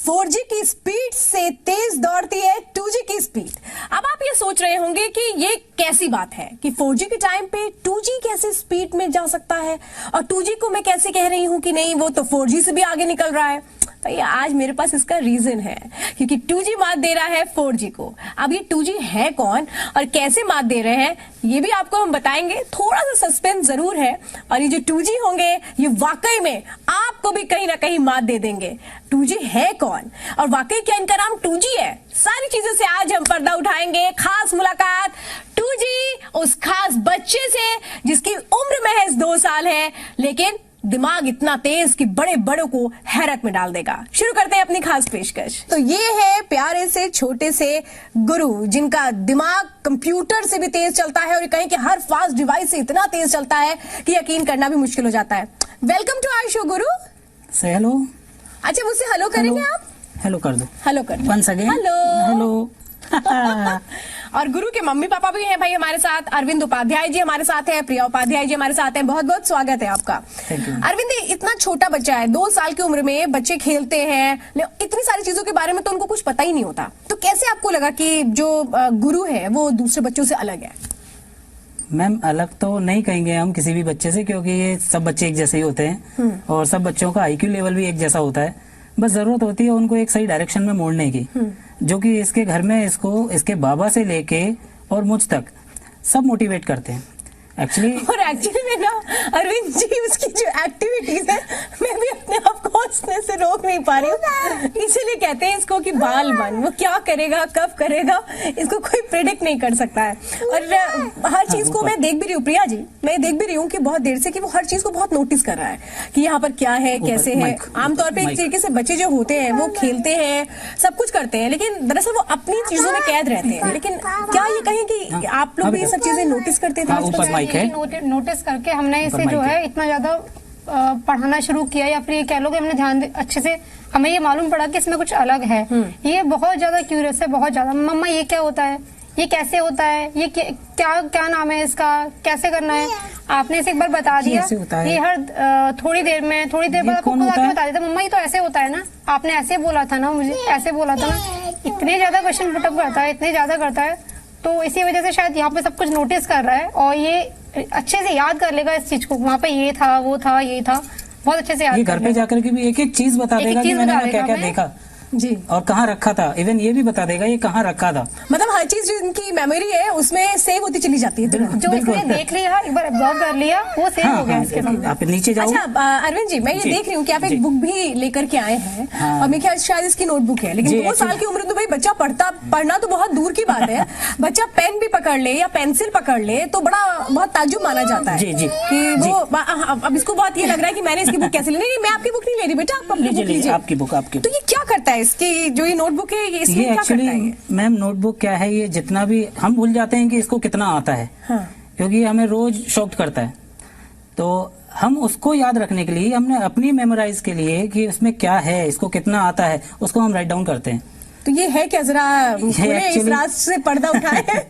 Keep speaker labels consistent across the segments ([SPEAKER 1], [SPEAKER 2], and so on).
[SPEAKER 1] 4G की speed से तेज दौड़ती है 2G की स्पीड। अब आप ये सोच रहे होंगे कि ये कैसी बात है कि 4G के टाइम पे 2G कैसे स्पीड में जा सकता है और 2G को मैं कैसे कह रही हूं कि नहीं वो तो 4G से भी आगे निकल रहा है। भैया आज मेरे पास इसका रीजन है क्योंकि 2G मात दे रहा है 4G को। अब ये 2G है कौन और कैसे मात दे रहे हैं ये भी आपको हम बताएंगे। थोड़ा सा सस्पेंस जरूर है और ये जो 2G होंगे ये वाकई में आपको भी कहीं ना कहीं मात दे देंगे। 2G है कौन और वाकई क्या इनका नाम 2G है? सारी चीजों से आज हम पर्दा उठाएंगे। खास मुलाकात 2G उस खास बच्चे से जिसकी उम्र महज 2 साल है लेकिन दिमाग इतना तेज कि बड़े बड़ों को हैरत में डाल देगा। शुरू करते हैं अपनी खास पेशकश। तो ये है प्यारे से छोटे से गुरु जिनका दिमाग कंप्यूटर से भी तेज चलता है और कहीं कि हर फास्ट डिवाइस से इतना तेज चलता है कि यकीन करना भी मुश्किल हो जाता है। वेलकम टू आवर शो गुरु।
[SPEAKER 2] से हेलो।
[SPEAKER 1] अच्छा मुझसे हेलो करेंगे आप?
[SPEAKER 2] हेलो कर दो।
[SPEAKER 1] हेलो कर दो।
[SPEAKER 2] Once again
[SPEAKER 1] hello
[SPEAKER 2] hello.
[SPEAKER 1] और गुरु के मम्मी पापा भी हैं भाई हमारे साथ। अरविंद उपाध्याय जी हमारे साथ हैं, प्रिया उपाध्याय जी हमारे साथ हैं। बहुत बहुत स्वागत है आपका। अरविंद इतना छोटा बच्चा है, 2 साल की उम्र में बच्चे खेलते हैं, इतनी सारी चीजों के बारे में तो उनको कुछ पता ही नहीं होता। तो कैसे आपको लगा कि जो गुरु है वो दूसरे बच्चों से अलग है?
[SPEAKER 2] मैम अलग तो नहीं कहेंगे हम किसी भी बच्चे से, क्योंकि ये सब बच्चे एक जैसे ही होते हैं और सब बच्चों का IQ लेवल भी एक जैसा होता है। बस जरूरत होती है उनको एक सही डायरेक्शन में मोड़ने की, जो कि इसके घर में इसको इसके बाबा से लेके और मुझ तक सब मोटिवेट करते हैं एक्चुअली।
[SPEAKER 1] और एक्चुअली में ना अरविंद जी उसकी जो एक्टिविटीज है मैं भी अपने आप को हंसने से रोक नहीं पा रही हूँ। इसीलिए कहते हैं इसको कि बाल बन, वो क्या करेगा कब करेगा इसको कोई प्रेडिक्ट नहीं कर सकता है। और हर चीज को मैं देख भी रही हूँ, प्रिया जी मैं देख भी रही हूँ कि बहुत देर से कि वो हर चीज को बहुत नोटिस कर रहा है कि यहाँ पर क्या है कैसे है। आमतौर पर एक तरीके से बच्चे जो होते हैं वो खेलते हैं सब कुछ करते हैं लेकिन दरअसल वो अपनी चीजों में कैद रहते हैं। लेकिन क्या ये कहें कि आप लोग भी ये सब चीजें नोटिस करते थे?
[SPEAKER 3] नोटिस करके हमने इसे जो है इतना ज्यादा पढ़ाना शुरू किया या फिर ये कह लो कि हमने ध्यान अच्छे से हमें ये मालूम पड़ा कि इसमें कुछ अलग है। ये बहुत ज्यादा क्यूरियस है, बहुत ज्यादा। मम्मा ये क्या होता है, ये कैसे होता है, ये क्या क्या नाम है इसका, कैसे करना है? आपने इसे एक बार बता दिया, ये हर थोड़ी देर बाद आपको बता देता मम्मा ये तो ऐसे होता है ना, आपने ऐसे बोला था ना, मुझे ऐसे बोला था ना। इतने ज्यादा क्वेश्चन पुटअप करता है, इतने ज्यादा करता है, तो इसी वजह से शायद यहाँ पे सब कुछ नोटिस कर रहा है और ये अच्छे से याद कर लेगा इस चीज को। वहाँ पे ये था वो था ये था, बहुत अच्छे से याद।
[SPEAKER 2] ये घर पे जाकर के भी एक एक चीज बता देगा कि मैंने क्या क्या देखा
[SPEAKER 1] जी और
[SPEAKER 2] कहाँ रखा था। इवन ये भी बता देगा ये कहाँ रखा था।
[SPEAKER 1] मतलब हर चीज जो इनकी मेमोरी है उसमें सेव होती चली जाती है।
[SPEAKER 3] जो इसने देख लिया एक बार एब्जॉर्ब कर लिया वो सेव हो गया इसके सामने।
[SPEAKER 2] आप नीचे जाओ।
[SPEAKER 1] अच्छा अरविंद जी मैं ये देख रही हूँ कि आप एक बुक भी लेकर के आए हैं और मेरे ख्याल शायद इसकी नोटबुक है। लेकिन 2 साल की उम्र तो भाई बच्चा पढ़ना तो बहुत दूर की बात है। बच्चा पेन भी पकड़ ले या पेंसिल पकड़ ले तो बहुत ताज्जुब माना जाता है कि वो अब इसको बहुत ये लग रहा है कि मैंने इसकी बुक कैसे लेनी। मैं आपकी बुक नहीं ले रही बेटा, आप अपनी बुक लीजिए। आपकी बुक तो ये क्या करता है इसकी जो नोटबुक है ये
[SPEAKER 2] एक्चुअली मैम नोटबुक क्या है, ये जितना भी हम भूल जाते हैं कि इसको कितना आता है। क्योंकि हमें रोज शॉक्ड करता है तो हम उसको याद रखने के लिए हमने अपनी मेमोराइज के लिए कि उसमें क्या है इसको कितना आता है उसको हम राइट डाउन करते हैं।
[SPEAKER 1] तो ये है क्या, जरा इस राज से पर्दा उठाए।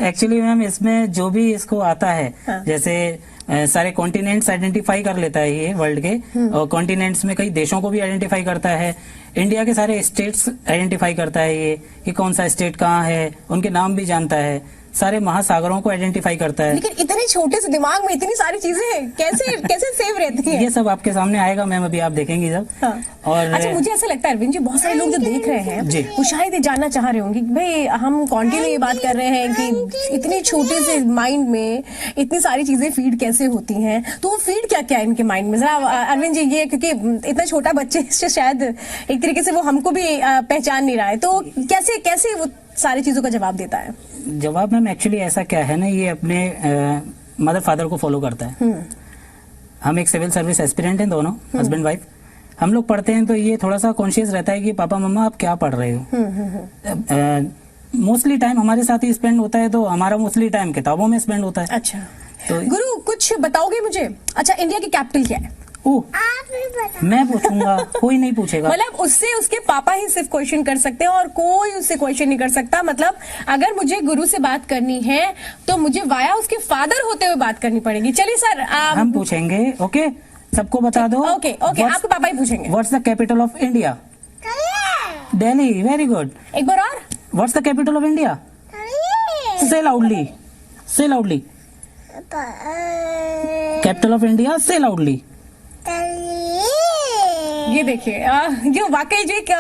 [SPEAKER 2] एक्चुअली मैम इसमें जो भी इसको आता है जैसे सारे कॉन्टिनेंट्स आइडेंटिफाई कर लेता है ये वर्ल्ड के, और कॉन्टिनेंट्स में कई देशों को भी आइडेंटिफाई करता है। इंडिया के सारे स्टेट्स आइडेंटिफाई करता है ये कि कौन सा स्टेट कहाँ है, उनके नाम भी जानता है। सारे महासागरों को आइडेंटिफाई करता है।
[SPEAKER 1] लेकिन इतने छोटे से दिमाग में इतनी सारी चीजें कैसे सेव रहती हैं?
[SPEAKER 2] ये सब आपके सामने आएगा मैम, अभी आप देखेंगी जब।
[SPEAKER 1] और अच्छा मुझे ऐसा लगता है अरविंद जी बहुत सारे लोग जो देख रहे हैं वो शायद ये जानना चाह रहे होंगे भाई हम कंटिन्यू ये बात कर रहे हैं कि इतनी छोटे से माइंड में इतनी सारी चीजें फीड कैसे होती हैं, तो वो फीड क्या क्या है इनके माइंड में? जरा अरविंद जी ये क्योंकि इतना छोटा बच्चे से शायद एक तरीके से वो हमको भी पहचान नहीं रहा है, तो कैसे वो सारी चीजों का जवाब देता है?
[SPEAKER 2] जवाब मैम एक्चुअली ऐसा क्या है ना, ये अपने मदर फादर को फॉलो करता है। हम एक सिविल सर्विस एस्पिरेंट हैं दोनों, हस्बैंड वाइफ। हम लोग पढ़ते हैं तो ये थोड़ा सा कॉन्शियस रहता है कि पापा मम्मा आप क्या पढ़ रहे हो। मोस्टली टाइम हमारे साथ ही स्पेंड होता है तो हमारा मोस्टली टाइम किताबों में स्पेंड होता है।
[SPEAKER 1] अच्छा तो गुरु कुछ बताओगे मुझे? अच्छा इंडिया की कैपिटल क्या है?
[SPEAKER 2] मैं पूछूंगा, कोई नहीं पूछेगा।
[SPEAKER 1] मतलब उससे उसके पापा ही सिर्फ क्वेश्चन कर सकते हैं और कोई उससे क्वेश्चन नहीं कर सकता। मतलब अगर मुझे गुरु से बात करनी है तो मुझे वाया उसके फादर होते हुए बात करनी पड़ेगी। चलिए सर
[SPEAKER 2] हम पूछेंगे। ओके सबको बता दो।
[SPEAKER 1] ओके आपके पापा ही पूछेंगे।
[SPEAKER 2] What's the capital of India? Delhi, very good.
[SPEAKER 1] एक बार और।
[SPEAKER 2] What's the capital of India? से लाउडली, से लाउडली। कैपिटल ऑफ इंडिया, से लाउडली।
[SPEAKER 1] ये देखिए जो वाकई जो एक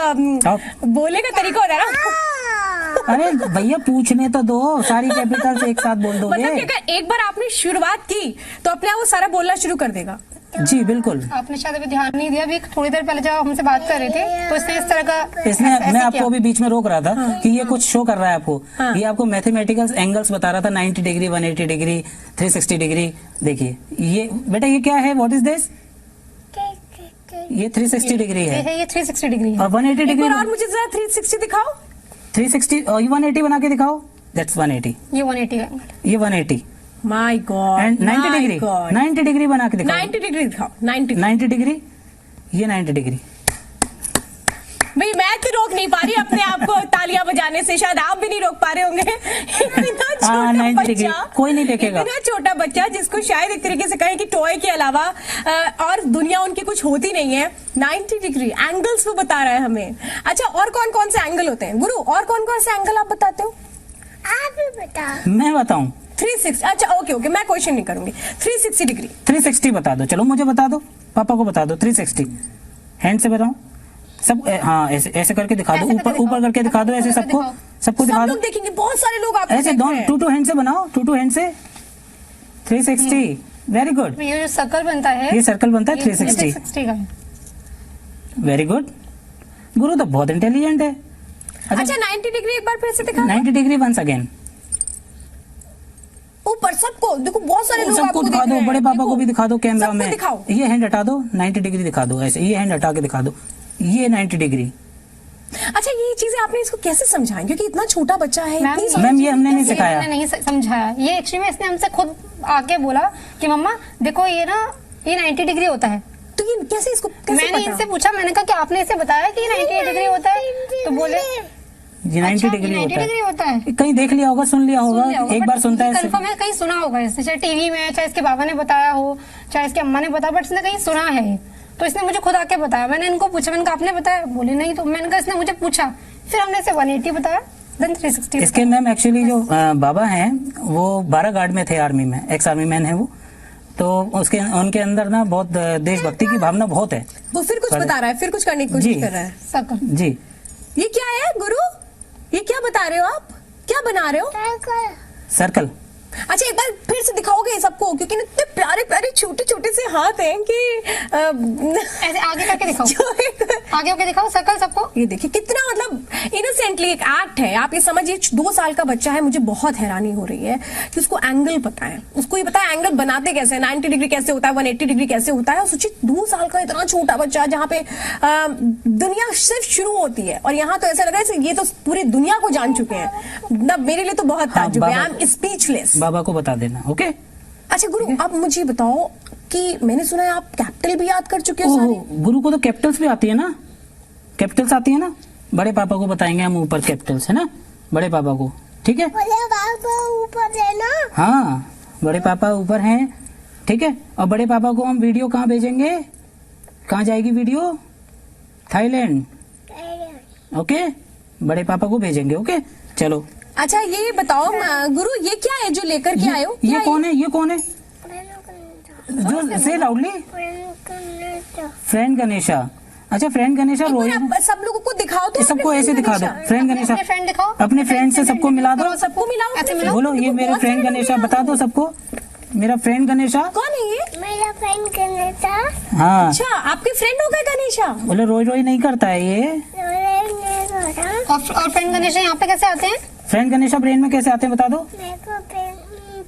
[SPEAKER 1] बोलने का तरीका होता है ना।
[SPEAKER 2] अरे भैया पूछने तो दो, सारी कैपिटल्स एक साथ बोल दोगे।
[SPEAKER 1] मतलब कि अगर एक बार आपने शुरुआत की तो अपने आप वो सारा बोलना शुरू कर देगा।
[SPEAKER 2] जी बिल्कुल।
[SPEAKER 3] आपने शायद अभी ध्यान नहीं दिया, अभी थोड़ी देर पहले जब आप हमसे बात कर रहे थे तो इसने इस तरह का
[SPEAKER 2] इसने मैं आपको अभी बीच में रोक रहा था कि ये कुछ शो कर रहा है आपको। ये आपको मैथमेटिकल एंगल्स बता रहा था, 90 डिग्री, 180 डिग्री, 360 डिग्री। देखिए ये बेटा ये क्या है? What is this? ये 360 डिग्री है।
[SPEAKER 3] ये 360 डिग्री है।
[SPEAKER 2] और 180 डिग्री।
[SPEAKER 1] और मुझे जरा 360 दिखाओ।
[SPEAKER 2] 360 और 180 बना के दिखाओ। दैट्स 180।
[SPEAKER 3] ये 180 है।
[SPEAKER 2] ये 180।
[SPEAKER 1] My God.
[SPEAKER 2] And 90 degree, 90 degree बना के दिखाओ।
[SPEAKER 1] 90 डिग्री दिखाओ।
[SPEAKER 2] 90 डिग्री। ये 90 डिग्री।
[SPEAKER 1] भाई मैं तो रोक नहीं पा रही अपने आप को तालियां बजाने से, शायद आप भी नहीं रोक पा रहे होंगे। इतना छोटा
[SPEAKER 2] 90 डिग्री
[SPEAKER 1] बच्चा,
[SPEAKER 2] कोई नहीं देखेगा।
[SPEAKER 1] इतना छोटा बच्चा जिसको शायद एक तरीके से कहें कि टॉय के अलावा और दुनिया उनकी कुछ होती नहीं है। 90 डिग्री एंगल्स वो बता रहा है हमें। अच्छा और कौन कौन से एंगल होते हैं गुरु? और कौन कौन से एंगल आप बताते हो?
[SPEAKER 4] आप भी बताओ।
[SPEAKER 2] मैं बताऊं?
[SPEAKER 1] 360। अच्छा ओके ओके, मैं क्वेश्चन नहीं करूंगी। 360 डिग्री।
[SPEAKER 2] 360 बता दो। चलो मुझे बता दो, पापा को बता दो। 360 हैंड से बताओ सब। हाँ ऐसे ऐसे करके दिखा दो, ऊपर ऊपर करके दिखा दो, ऐसे सबको सबको दिखा दो।
[SPEAKER 1] देखेंगे, बहुत सारे लोग आपको
[SPEAKER 2] ऐसे दोनों 2 हैंड से बनाओ, 2 हैंड से 360। Very good.
[SPEAKER 3] ये जो सर्कल बनता है,
[SPEAKER 2] ये सर्कल बनता है 360
[SPEAKER 3] का है।
[SPEAKER 2] Very good. गुरु तो बहुत इंटेलिजेंट है।
[SPEAKER 1] अच्छा 90 डिग्री एक बार फिर से दिखा।
[SPEAKER 2] 90 डिग्री वंस अगेन।
[SPEAKER 1] ऊपर सबको देखो, बहुत सारे लोग
[SPEAKER 2] सबको
[SPEAKER 1] आपको
[SPEAKER 2] दिखा
[SPEAKER 1] देख
[SPEAKER 2] दो,
[SPEAKER 1] रहे हैं।
[SPEAKER 2] बड़े पापा
[SPEAKER 1] देखो,
[SPEAKER 2] को भी दिखा दो कैमरा
[SPEAKER 1] सबको
[SPEAKER 2] में।
[SPEAKER 1] दिखाओ।
[SPEAKER 2] ये हैंड हटा दो, 90 डिग्री दिखा दो ऐसे। ये हैंड हटा के दिखा दो, ये 90 डिग्री।
[SPEAKER 1] अच्छा ये चीजें आपने इसको कैसे समझाएं? क्योंकि इतना छोटा बच्चा है, इतनी सारी
[SPEAKER 2] मैम ये
[SPEAKER 1] चीजें
[SPEAKER 2] हमने नहीं
[SPEAKER 1] कैसे-
[SPEAKER 2] सिखाया।
[SPEAKER 3] हमने नहीं समझाया। ये एक्चुअली में इसने हमसे खुद आके बोला कि मम्मा देखो ये ना ये 90 डिग्री होता है।
[SPEAKER 1] तो ये कैसे इसको कैसे
[SPEAKER 3] मैंने
[SPEAKER 1] पता?
[SPEAKER 3] इनसे पूछा, मैंने कहा कि आपने इसे बताया कि 90 डिग्री होता है? तो बोले
[SPEAKER 2] ये 90 डिग्री
[SPEAKER 3] 90
[SPEAKER 2] होता
[SPEAKER 3] डिग्री
[SPEAKER 2] है।
[SPEAKER 3] होता है।
[SPEAKER 2] कहीं देख लिया होगा, सुन लिया होगा, एक बार सुनता है।
[SPEAKER 3] कंफर्म है, कहीं सुना होगा इसने, चाहे टीवी में, चाहे इसके बाबा ने बताया हो, चाहे इसके अम्मा ने बताया, बट इसने कहीं सुना है। तो इसने मुझे खुद आके बताया। मैंने इनको पूछा, मैंने कहा आपने बताया? बोले नहीं। तो मैंने कहा इसने मुझे पूछा, फिर हमने इसे 180 बताया, देन 360।
[SPEAKER 2] इसके मैम एक्चुअली जो बाबा हैं वो 12 गार्ड में थे, आर्मी में, एक्स आर्मी मैन है वो। तो उसके उनके अंदर ना बहुत देशभक्ति की भावना बहुत है।
[SPEAKER 1] वो फिर कुछ बता रहा है, फिर कुछ करने की कोशिश
[SPEAKER 2] जी।
[SPEAKER 1] कर रहा है।
[SPEAKER 3] सर्कल।
[SPEAKER 2] जी
[SPEAKER 1] ये क्या है गुरु? ये क्या बता रहे हो आप? क्या बना रहे हो?
[SPEAKER 2] सर्कल।
[SPEAKER 1] अच्छा एक बार फिर से दिखाओगे सबको, क्योंकि ना इतने प्यारे प्यारे छोटे छोटे से हाथ हैं कि
[SPEAKER 3] ऐसे आगे करके दिखाओ, आगे होके दिखाओ सर्कल सबको।
[SPEAKER 1] ये देखिए कितना मतलब इनोसेंटली एक एक्ट है। आप ये समझिए 2 साल का बच्चा है। मुझे बहुत हैरानी हो रही है कि उसको एंगल पता है, उसको ये पता है एंगल बनाते कैसे, 90 डिग्री कैसे होता है, 180 डिग्री कैसे होता है। और सोचिए 2 साल का इतना छोटा बच्चा, जहाँ पे दुनिया सिर्फ शुरू होती है और यहाँ तो ऐसा लग रहा है ये तो पूरी दुनिया को जान चुके हैं। मतलब मेरे लिए तो बहुत ताज्जुब है, आई एम स्पीचलेस।
[SPEAKER 2] बाबा को बता देना। ओके।
[SPEAKER 1] अच्छा गुरु आप मुझे बताओ कि मैंने सुना है आप कैपिटल भी याद कर चुके हो
[SPEAKER 2] ओहो,
[SPEAKER 1] सारे।
[SPEAKER 2] गुरु को तो कैपिटल्स भी आती है ना, कैपिटल्स आती है ना। बड़े पापा को बताएंगे हम ऊपर कैपिटल्स, है ना, बड़े पापा को। ठीक है,
[SPEAKER 4] बड़े पापा ऊपर है ना?
[SPEAKER 2] हाँ बड़े पापा ऊपर हैं। ठीक है, और बड़े पापा को हम वीडियो कहाँ भेजेंगे? कहाँ जाएगी वीडियो? थाईलैंड। ओके, बड़े पापा को भेजेंगे। ओके चलो।
[SPEAKER 1] अच्छा ये बताओ गुरु ये क्या है जो लेकर के आए हो?
[SPEAKER 2] ये
[SPEAKER 1] क्या
[SPEAKER 2] कौन है? ये कौन है जो से लाउडली? फ्रेंड गणेशा। अच्छा फ्रेंड गणेशा
[SPEAKER 1] एक बार
[SPEAKER 2] रोए।
[SPEAKER 1] आप सब लोगों को दिखाओ तो।
[SPEAKER 2] सबको
[SPEAKER 1] अपने
[SPEAKER 2] ऐसे
[SPEAKER 1] friend
[SPEAKER 2] दिखा दो,
[SPEAKER 1] गणेशा।
[SPEAKER 2] फ्रेंड गणेशा।
[SPEAKER 3] अपने फ्रेंड दिखाओ,
[SPEAKER 2] अपने फ्रेंड से सबको मिला दो,
[SPEAKER 1] सबको मिलाओ,
[SPEAKER 3] ऐसे
[SPEAKER 1] अपने
[SPEAKER 3] मिलाओ।
[SPEAKER 2] बोलो ये
[SPEAKER 1] देखो,
[SPEAKER 2] मेरे
[SPEAKER 1] बहुत
[SPEAKER 2] फ्रेंड
[SPEAKER 1] सारे लोग
[SPEAKER 2] गणेशा।
[SPEAKER 1] हैं।
[SPEAKER 2] बता दो सबको, मेरा फ्रेंड गणेशा।
[SPEAKER 1] कौन है ये?
[SPEAKER 4] मेरा फ्रेंड गणेशा।
[SPEAKER 2] हाँ
[SPEAKER 1] अच्छा आपके फ्रेंड हो गए गणेशा?
[SPEAKER 2] बोले रोज रोज नहीं करता है ये।
[SPEAKER 3] और फ्रेंड गणेश यहाँ पे कैसे आते हैं?
[SPEAKER 2] फ्रेंड गणेशा ब्रेन में कैसे आते हैं बता दो।
[SPEAKER 4] मेरे को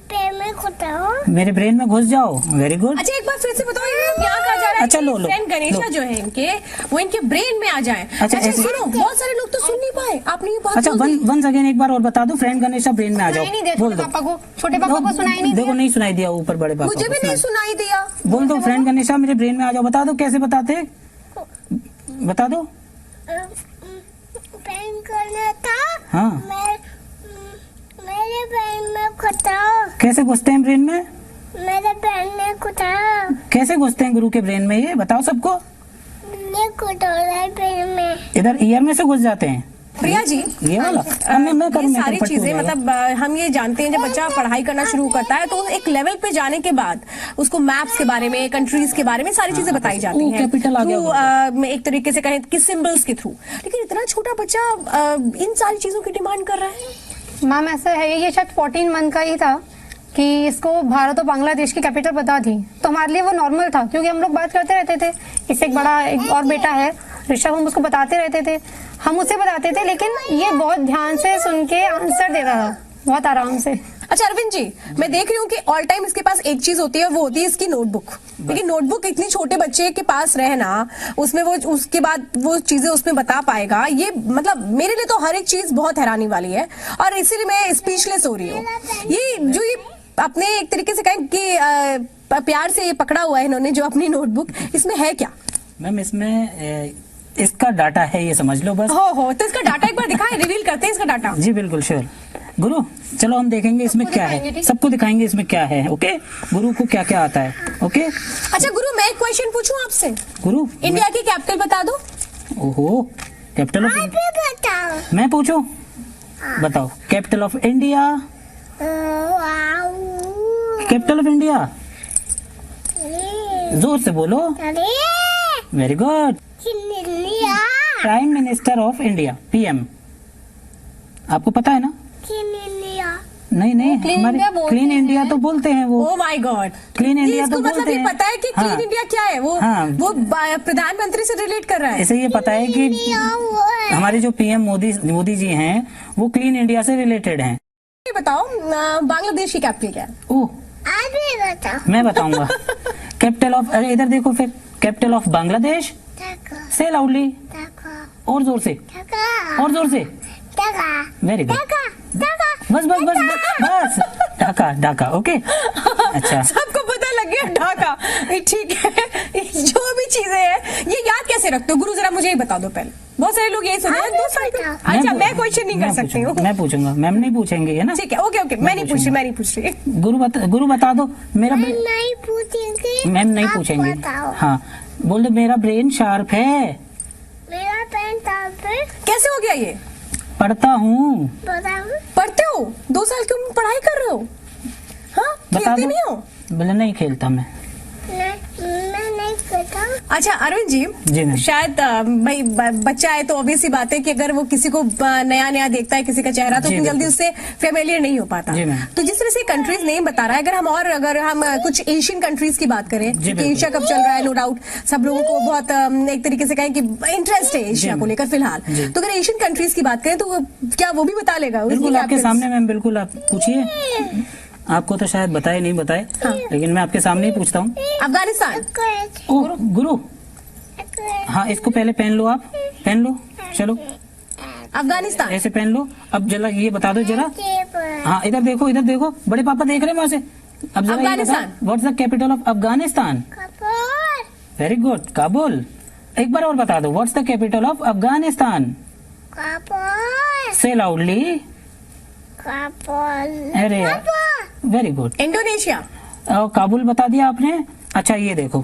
[SPEAKER 4] पेड़ में खुटाओ।
[SPEAKER 2] मेरे ब्रेन में घुस जाओ। Very good.
[SPEAKER 1] अच्छा एक बार फिर से बताओ ये यहाँ कहा जा रहा है
[SPEAKER 2] अच्छा,
[SPEAKER 1] कि
[SPEAKER 2] लो, लो,
[SPEAKER 1] फ्रेंड गणेशा
[SPEAKER 2] लो।
[SPEAKER 1] जो है इनके, वो इनके ब्रेन में आ जाए।
[SPEAKER 2] अच्छा,
[SPEAKER 1] अच्छा
[SPEAKER 2] ऐसे-
[SPEAKER 1] सुनो, बहुत सारे लोग तो सुन नहीं पाए, आपने ये बात
[SPEAKER 2] अच्छा
[SPEAKER 1] बोल दी।
[SPEAKER 2] वंस अगेन एक बार और बता दो, फ्रेंड गणेशा ब्रेन में आ जाओ।
[SPEAKER 3] सुनाई नहीं दिया
[SPEAKER 2] बोल
[SPEAKER 3] छोटे
[SPEAKER 2] दो।
[SPEAKER 3] पापा को, छोटे पापा को सुनाई नहीं
[SPEAKER 2] देखो
[SPEAKER 3] दिया।
[SPEAKER 2] नहीं सुनाई दिया, ऊपर बड़े पापा
[SPEAKER 1] मुझे
[SPEAKER 2] को
[SPEAKER 1] भी नहीं
[SPEAKER 2] सुनाई।
[SPEAKER 1] सुनाई दिया।
[SPEAKER 2] बोल दो फ्रेंड गणेशा मेरे ब्रेन में आ जाओ। बता दो कैसे बताते, बता दो।
[SPEAKER 4] पेड़ गणेशा।
[SPEAKER 2] हाँ
[SPEAKER 4] मेरे पेड़ में खुटाओ।
[SPEAKER 2] कैसे घुसते हैं ब्रेन में?
[SPEAKER 4] मेरे पेड़ में खुटाओ।
[SPEAKER 2] कैसे घुसते हैं गुरु के ब्रेन में, ये बताओ सबको।
[SPEAKER 4] ये खुटाला पेड़ में।
[SPEAKER 2] इधर ईयर में से घुस जाते हैं
[SPEAKER 1] प्रिया जी,
[SPEAKER 2] ये वाला। मैं
[SPEAKER 1] ये सारी चीजें मतलब हम ये जानते हैं जब बच्चा पढ़ाई करना शुरू करता है तो एक लेवल पे जाने के बाद उसको मैप्स के बारे में, कंट्रीज के बारे में सारी चीजें बताई जाती हैं थ्रू एक तरीके से कहें कि सिंबल्स के थ्रू। लेकिन इतना छोटा बच्चा इन सारी चीजों की डिमांड कर रहा है।
[SPEAKER 3] मैम ऐसा है, ये शायद 14 मंथ का ही था कि इसको भारत और बांग्लादेश की कैपिटल बता दी, तो हमारे लिए वो नॉर्मल था क्योंकि हम लोग बात करते रहते थे। इससे एक बड़ा एक और बेटा है ऋषभ, हम उसको बताते रहते थे, हम उसे बताते थे, लेकिन ये बहुत ध्यान से सुन के आंसर दे रहा था, बहुत आराम से।
[SPEAKER 1] अच्छा अरविंद जी, मैं देख रही हूँ कि ऑल टाइम इसके पास एक चीज होती है, वो होती है इसकी नोटबुक। क्योंकि नोटबुक इतनी छोटे बच्चे के पास रहना, उसमें वो उसके बाद वो चीजें उसमें बता पाएगा, ये मतलब मेरे लिए तो हर एक चीज बहुत हैरानी वाली है और इसीलिए मैं स्पीचलेस हो रही हूँ। ये जो ये अपने एक तरीके से कहें कि प्यार से ये पकड़ा हुआ है इन्होंने जो अपनी नोटबुक, इसमें है क्या?
[SPEAKER 2] मैम इसमें इसका डाटा है, ये समझ लो बस।
[SPEAKER 1] हो तो इसका डाटा एक बार दिखाएं, रिवील करते हैं इसका डाटा।
[SPEAKER 2] जी बिल्कुल श्योर गुरु, चलो हम देखेंगे इसमें क्या है, सबको दिखाएंगे इसमें क्या है। ओके गुरु को क्या क्या आता है। ओके
[SPEAKER 1] अच्छा गुरु, मैं एक क्वेश्चन पूछूं आपसे?
[SPEAKER 2] गुरु
[SPEAKER 1] इंडिया की कैपिटल बता दो।
[SPEAKER 2] ओहो, कैपिटल ऑफ
[SPEAKER 4] बताओ।
[SPEAKER 2] मैं पूछूं? बताओ capital of India. Capital of India जोर से बोलो। Very good. Prime minister of India, PM. आपको पता है ना? नहीं हमारे क्लीन इंडिया तो बोलते हैं वो।
[SPEAKER 1] Oh my God,
[SPEAKER 2] clean India तो
[SPEAKER 1] मतलब
[SPEAKER 2] बोलते
[SPEAKER 1] ये
[SPEAKER 2] हैं।
[SPEAKER 1] पता है कि क्लीन इंडिया क्या है? वो
[SPEAKER 2] हाँ।
[SPEAKER 1] वो प्रधानमंत्री से रिलेट कर रहा है।
[SPEAKER 2] इसे ये पता है कि हमारे जो पीएम मोदी जी हैं वो क्लीन इंडिया से रिलेटेड हैं।
[SPEAKER 1] ये बताओ बांग्लादेश की कैपिटल क्या है?
[SPEAKER 2] ओह मैं बताऊंगा। कैपिटल ऑफ, अरे इधर देखो फिर, कैपिटल ऑफ बांग्लादेश। से लाउडली, और जोर से, और जोर से। वेरी गुड, बस बस बस बस, ढाका ढाका। ओके अच्छा,
[SPEAKER 1] सबको पता लग गया ढाका, ठीक है। जो भी चीजें हैं ये याद कैसे रखते हो गुरु, जरा मुझे ही बता दो पहले। बहुत सारे लोग यही सुन रहे हैं 2 साल के। अच्छा मैं क्वेश्चन नहीं कर सकती हूँ,
[SPEAKER 2] मैं पूछूंगा, मैम नहीं पूछेंगे है ना?
[SPEAKER 1] ठीक है, ओके मैं नहीं पूछ रही।
[SPEAKER 2] गुरु बता दो मेरा।
[SPEAKER 4] नहीं पूछेंगे।
[SPEAKER 2] मैम नहीं पूछेंगे। हाँ बोल दो, मेरा ब्रेन शार्प है।
[SPEAKER 4] मेरा पेन शार्प है।
[SPEAKER 1] कैसे हो गया ये?
[SPEAKER 2] पढ़ता हूँ।
[SPEAKER 1] पढ़ते हो? 2 साल की उम्र में पढ़ाई कर रहे हो? हाँ, खेलते नहीं हो?
[SPEAKER 2] बोले नहीं खेलता मैं
[SPEAKER 4] नहीं करता।
[SPEAKER 1] अच्छा अरविंद
[SPEAKER 2] जी
[SPEAKER 1] जी, शायद भाई बच्चा है तो ऑब्वियस सी बात है कि अगर वो किसी को नया देखता है, किसी का चेहरा, तो उतनी जल्दी उससे फेमिलियर नहीं हो पाता। तो जिस तरह से कंट्रीज नेम बता रहा है, अगर हम कुछ एशियन कंट्रीज की बात करें, एशिया कप चल रहा है, नो डाउट सब लोगों को बहुत एक तरीके से कहें कि इंटरेस्ट है एशिया को लेकर फिलहाल, तो अगर एशियन कंट्रीज की बात करें तो क्या वो भी बता लेगा?
[SPEAKER 2] बिल्कुल आपके सामने मैम, बिल्कुल आप पूछिए। आपको तो शायद बताए नहीं बताए, लेकिन मैं आपके सामने ही पूछता हूँ।
[SPEAKER 1] अफगानिस्तान।
[SPEAKER 2] ओह गुरु, हाँ इसको पहले पहन लो, आप पहन लो, चलो
[SPEAKER 1] अफगानिस्तान
[SPEAKER 2] ऐसे पहन लो। अब जरा ये बता दो जरा। हाँ इधर देखो, बड़े पापा देख रहे हैं वहां से। अब जरा
[SPEAKER 1] Afghanistan.
[SPEAKER 2] What's the capital of Afghanistan? Very good, Kabul. एक बार और बता दो, what's the capital of Afghanistan? से लाउडली। अरे वेरी गुड।
[SPEAKER 1] इंडोनेशिया।
[SPEAKER 2] काबुल बता दिया आपने। अच्छा ये देखो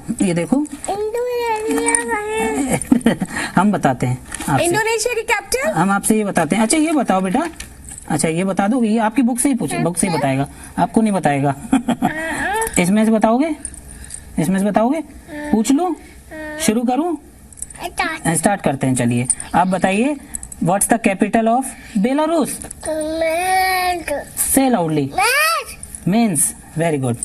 [SPEAKER 2] हम बताते हैं आपसे।
[SPEAKER 1] इंडोनेशिया की कैपिटल
[SPEAKER 2] हम आपसे ये बताते हैं। अच्छा ये बताओ बेटा, अच्छा ये बता दो, ये आपकी बुक से ही पूछे, बुक से ही बताएगा, आपको नहीं बताएगा। इसमें से बताओगे? पूछ लूं, शुरू करूं? स्टार्ट करते हैं, चलिए आप बताइए। What's the capital of Belarus? Say loudly. Means, very good.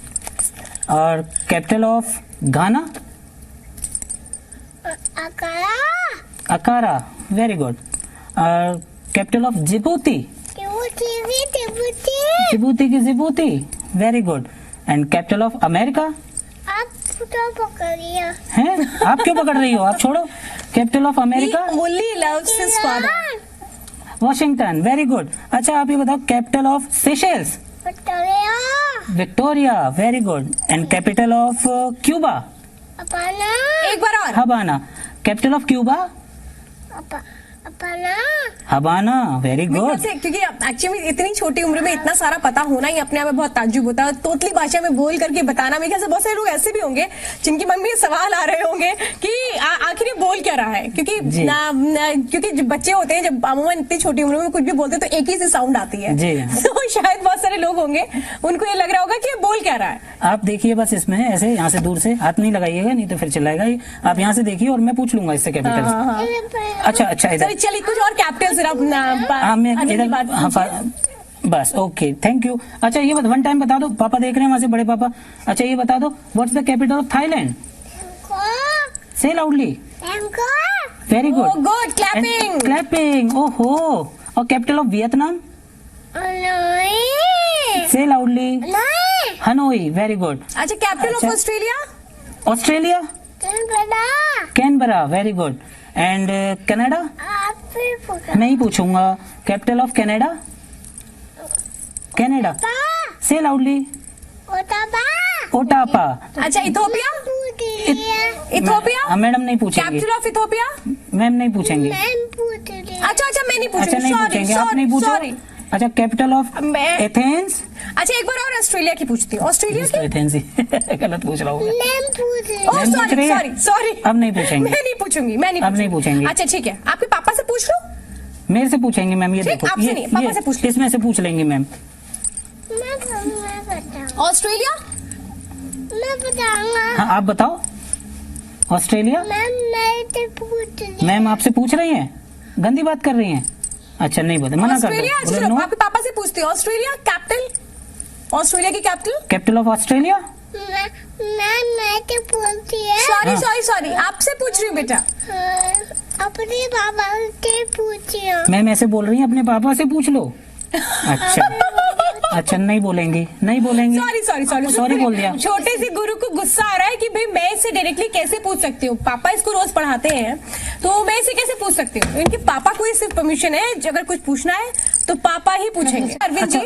[SPEAKER 2] और capital of Ghana? Accra, very good. और कैपिटल ऑफ जिबूती? जिबूती की Djibouti, very good. And capital of America? हैं? आप क्यों पकड़ रही हो? आप छोड़ो। Capital of America?
[SPEAKER 1] Only loves his father.
[SPEAKER 2] Washington, very good. अच्छा आप ये बताओ, capital of Seychelles? Victoria, very good. And capital of Cuba?
[SPEAKER 1] एक बार और।
[SPEAKER 2] हवाना। Capital of Cuba?
[SPEAKER 4] अपना
[SPEAKER 2] हबाना, वेरी
[SPEAKER 1] मेरे ख्याल
[SPEAKER 2] गुड।
[SPEAKER 1] से क्योंकि एक्चुअली इतनी छोटी उम्र में इतना सारा पता होना ही अपने आप में बहुत ताज्जुब होता है। तोतली भाषा में बोल करके बताना, मेरे ख्याल से बहुत सारे लोग ऐसे भी होंगे जिनकी मन में ये सवाल आ रहे होंगे कि आखिर ये बोल क्या रहा है, क्योंकि क्योंकि जब बच्चे होते हैं, जब अमूमन इतनी छोटी उम्र में कुछ भी बोलते हैं तो एक ही से साउंड आती है
[SPEAKER 2] जी।
[SPEAKER 1] तो शायद बहुत सारे लोग होंगे उनको ये लग रहा होगा कि ये बोल क्या रहा है।
[SPEAKER 2] आप देखिए बस इसमें ऐसे यहाँ से दूर से हाथ नहीं लगाइएगा, नहीं तो फिर चिल्लाएगा ये। आप यहाँ से देखिए और मैं पूछ लूंगा इससे कैपिटल। अच्छा अच्छा, इधर
[SPEAKER 1] चलिए कुछ और कैपिटल सिर्फ
[SPEAKER 2] हाँ, मैं इधर, हाँ, बस ओके, थैंक यू। अच्छा ये वन टाइम बता दो, पापा देख रहे हैं वहां से, बड़े पापा। अच्छा ये बता दो, what's the capital of Thailand? Say loudly. Very good,
[SPEAKER 1] good, clapping
[SPEAKER 2] clapping. ओहो, और capital of Vietnam? Say loudly. Hanoi, very good.
[SPEAKER 1] अच्छा, कैपिटल ऑफ
[SPEAKER 2] अच्छा।
[SPEAKER 1] Australia?
[SPEAKER 2] Australia? Canberra, very good. And Canada? मैं ही पूछूंगा, capital of Canada? Canada, say loudly. Ottawa.
[SPEAKER 1] अच्छा, Ethiopia? Ethiopia?
[SPEAKER 2] Madam नहीं पूछेंगे,
[SPEAKER 1] कैपिटल ऑफ इथोपिया?
[SPEAKER 2] मैम नहीं पूछेंगे।
[SPEAKER 1] अच्छा अच्छा, मैं नहीं
[SPEAKER 2] अच्छा
[SPEAKER 1] पूछूंगी,
[SPEAKER 2] नहीं पूछेंगे, आप नहीं पूछो।
[SPEAKER 1] सॉरी।
[SPEAKER 2] अच्छा, कैपिटल ऑफ
[SPEAKER 1] मैं-
[SPEAKER 2] एथेंस?
[SPEAKER 1] अच्छा, एक बार और ऑस्ट्रेलिया की पूछती हूँ। ऑस्ट्रेलिया की?
[SPEAKER 2] एथेंस ही गलत पूछ रहा हूँ।
[SPEAKER 1] ओह,
[SPEAKER 2] मैम पूछ
[SPEAKER 1] सॉरी
[SPEAKER 2] रही है?
[SPEAKER 1] सॉरी सॉरी,
[SPEAKER 2] अब नहीं पूछेंगे।
[SPEAKER 1] मैं नहीं पूछूंगी, मैं नहीं
[SPEAKER 2] अब नहीं पूछेंगे।
[SPEAKER 1] अच्छा ठीक है, आपके पापा से पूछ लो।
[SPEAKER 2] मेरे से पूछेंगे मैम, ये
[SPEAKER 1] ठीक,
[SPEAKER 2] देखो,
[SPEAKER 1] आपसे नहीं, पापा से पूछ लो।
[SPEAKER 2] इसमें से पूछ लेंगे मैम।
[SPEAKER 1] ऑस्ट्रेलिया?
[SPEAKER 2] हाँ आप बताओ। ऑस्ट्रेलिया? मैम आपसे पूछ रही हैं, गंदी बात कर रही हैं। अच्छा नहीं बता, मना कर
[SPEAKER 1] ऑस्ट्रेलिया?
[SPEAKER 2] दो।
[SPEAKER 1] अच्छा
[SPEAKER 2] बोलो
[SPEAKER 1] चलो,
[SPEAKER 2] नो।
[SPEAKER 1] आपके पापा से पूछती हूँ। Australia capital? ऑस्ट्रेलिया की capital?
[SPEAKER 2] Capital of Australia?
[SPEAKER 1] Sorry
[SPEAKER 2] हाँ।
[SPEAKER 1] सॉरी सॉरी, आपसे पूछ रही हूँ बेटा।
[SPEAKER 4] अपने पापा से पूछियो।
[SPEAKER 2] मैम ऐसे बोल रही हैं, अपने पापा से पूछ लो। अच्छा अच्छा, नहीं बोलेंगी, नहीं बोलेंगी।
[SPEAKER 1] सॉरी सॉरी सॉरी
[SPEAKER 2] सॉरी बोल दिया।
[SPEAKER 1] छोटे से गुरु को गुस्सा आ रहा है कि भाई मैं इससे डायरेक्टली कैसे पूछ सकती हूँ, पापा इसको रोज पढ़ाते हैं तो मैं इसे कैसे पूछ सकती हूँ। इनके पापा को ही सिर्फ परमिशन है, अगर कुछ पूछना है तो पापा ही पूछेंगे। अरविंद जी,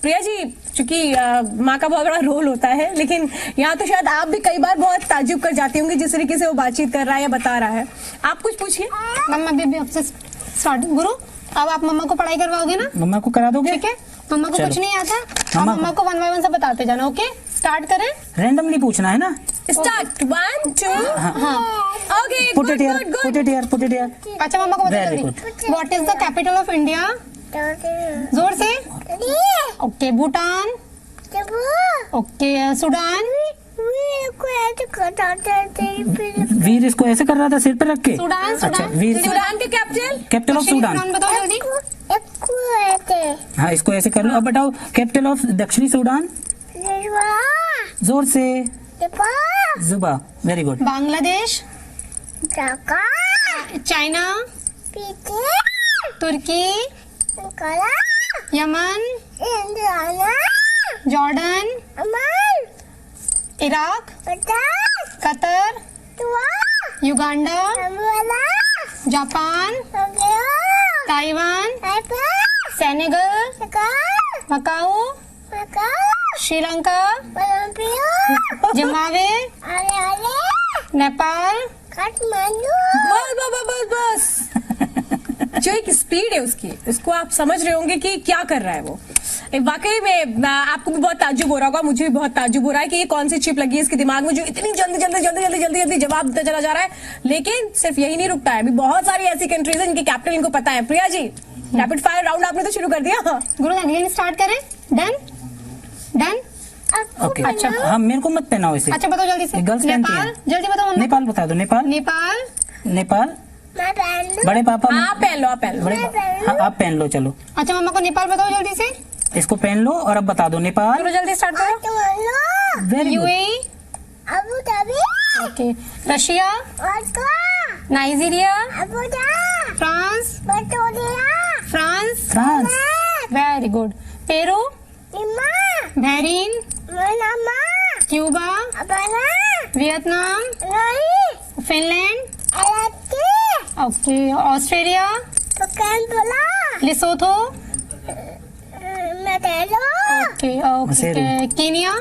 [SPEAKER 1] प्रिया जी, चूंकि माँ का बहुत बड़ा रोल होता है, लेकिन यहाँ तो शायद आप भी कई बार बहुत ताज्जुब कर जाती होंगी जिस तरीके से वो बातचीत कर रहा है या बता रहा है। आप कुछ पूछिए।
[SPEAKER 3] मम्मा अभी आपसे स्टार्ट। गुरु, अब आप मम्मा को पढ़ाई करवाओगे ना?
[SPEAKER 2] मम्मा को करा दोगे?
[SPEAKER 3] ठीक है, मम्मा को
[SPEAKER 2] चलो।
[SPEAKER 3] कुछ नहीं आता, आप
[SPEAKER 2] मम्मा
[SPEAKER 3] मम्मा को 1 बाय 1 से बताते जाना। ओके, स्टार्ट करें।
[SPEAKER 2] रैंडमली पूछना है ना?
[SPEAKER 1] Start 1 2। Okay,
[SPEAKER 2] put
[SPEAKER 1] good
[SPEAKER 2] it here,
[SPEAKER 1] good
[SPEAKER 2] put
[SPEAKER 1] good.
[SPEAKER 2] It here, put it here.
[SPEAKER 3] अच्छा मम्मा को बताओ
[SPEAKER 2] Very
[SPEAKER 3] जल्दी। What is the capital of India? जोर से। Okay, Bhutan. Okay, Sudan.
[SPEAKER 2] Veer इसको ऐसे कर रहा था सिर पे रख के।
[SPEAKER 3] सुडान,
[SPEAKER 2] अच्छा
[SPEAKER 3] सुडान।
[SPEAKER 2] वीर,
[SPEAKER 1] सूडान के capital?
[SPEAKER 2] Capital of
[SPEAKER 3] Sudan
[SPEAKER 2] Sudan.
[SPEAKER 3] बताओ जल्दी।
[SPEAKER 2] हाँ इसको ऐसे कर लो। अब बताओ कैपिटल ऑफ दक्षिणी सूडान। जोर से। Juba, very good.
[SPEAKER 3] Bangladesh. China. तुर्की। Yemen. Jordan. Iraq. Qatar. Uganda. Japan. Taiwan. Senegal. Macau. Sri Lanka. Zimbabwe. Nepal.
[SPEAKER 1] बस बस बस बस। जो एक स्पीड है उसकी, इसको आप समझ रहे होंगे कि क्या कर रहा है वो। वाकई में आपको भी बहुत ताज्जुब हो रहा होगा, मुझे भी बहुत ताज्जुब हो रहा है कि ये कौन सी चिप लगी है इसके दिमाग में जो इतनी जल्दी जल्दी जल्दी जल्दी जल्दी जल्दी जवाब देता चला जा रहा है। लेकिन सिर्फ यही नहीं रुकता है, अभी बहुत सारी ऐसी कंट्रीज हैं जिनके कैपिटल इनको पता है। Priya ji, rapid fire round आपने तो शुरू कर दिया।
[SPEAKER 3] गुरु अगेन स्टार्ट करें। Done done.
[SPEAKER 2] ओके
[SPEAKER 3] अच्छा।
[SPEAKER 2] हाँ मेरे को मत पहनाओ इसे।
[SPEAKER 3] अच्छा बताओ जल्दी से।
[SPEAKER 2] गर्ल्स पहनती
[SPEAKER 3] नेपाल,
[SPEAKER 2] हैं।
[SPEAKER 3] जल्दी बताओ मम्मा।
[SPEAKER 2] नेपाल बता दो। नेपाल,
[SPEAKER 3] नेपाल।
[SPEAKER 2] नेपाल। बड़े पापा,
[SPEAKER 1] आप पहन लो, आप पहन लो।
[SPEAKER 2] बड़े हाँ आप पहन लो, चलो
[SPEAKER 3] अच्छा मम्मा को नेपाल बताओ जल्दी से।
[SPEAKER 2] इसको पहन लो और अब बता दो नेपाल।
[SPEAKER 3] चलो जल्दी स्टार्ट करो।
[SPEAKER 2] Very good.
[SPEAKER 3] UAE. Okay, Russia. Nigeria. France. France.
[SPEAKER 2] France.
[SPEAKER 3] Very good. Peru. Bahrain. Cuba. Vietnam. Finland. Okay, Australia. Lesotho. Okay
[SPEAKER 2] Maseru.
[SPEAKER 3] Okay, Kenya.